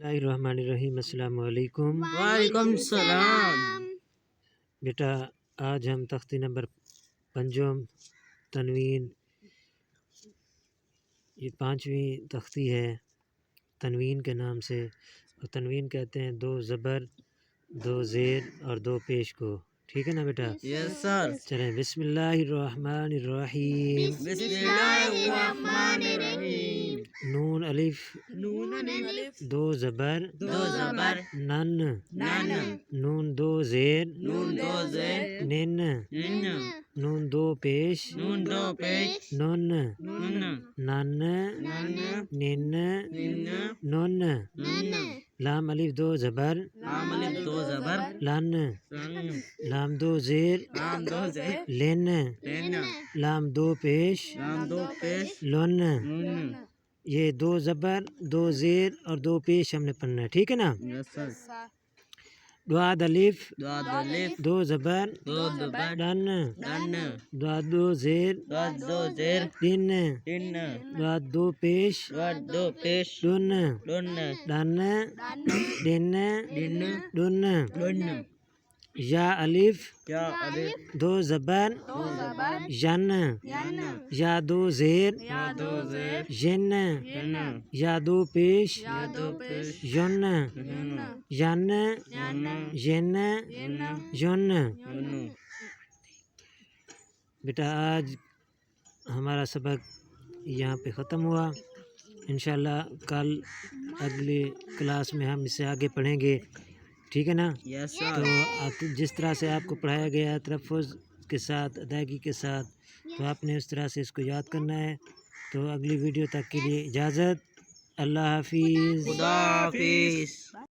Bismillahirrahmanirrahim. السلام علیکم. وعلیکم السلام. بیٹا آج ہم تختی نمبر 5 تنوین، یہ 5ویں تختی ہے تنوین کے نام سے. اور تنوین کہتے ہیں 2 زبر 2 زیر اور 2 پیش کو. ٹھیک ہے نا بیٹا؟ یس سر. چلیں بسم اللہ الرحمن الرحیم. بسم اللہ الرحمن الرحیم. نون الف 2 زبر 2 زبر نن نن. نون 2 زیر نون 2 زیر نن نن. نون 2 پیش نون 2 پیش نن نن. نن نن نن نن نن. نن. لام الف 2 زبر لام الف 2 زبر لن لن. لام 2 زیر لام 2 زیر لن لن. لام 2 پیش لام 2 پیش لن. نن. یہ 2 زبر 2 زیر اور 2 پیش ہم نے پڑھنا ہے. ٹھیک ہے نا؟ یس سر. دعاد الف 2 2 زبر 2 زبر دن دن. دعاد 2 زیر 2 زیر دن دن. دعاد 2 پیش 2 پیش دن دن. دن دن دن دن. دن. یا الف یا الف 2 زبر 2 زبر ین ین. یا 2 زیر یا 2 زیر ین ین. یا 2 پیش یا 2 پیش ین ین. ین ین ین ین ین. ین. بیٹا آج ہمارا سبق یہاں پہ ختم ہوا. انشاءاللہ کل اگلی کلاس میں ہم اس سے آگے پڑھیں گے. ٹھیک ہے نا؟ یس سر. تو جس طرح سے آپ کو پڑھایا گیا ہے تلفظ کے ساتھ ادائیگی کے ساتھ، تو آپ نے اس طرح سے اس کو یاد کرنا ہے. تو اگلی ویڈیو تک کے لیے اجازت. اللہ حافظ. خدا حافظ.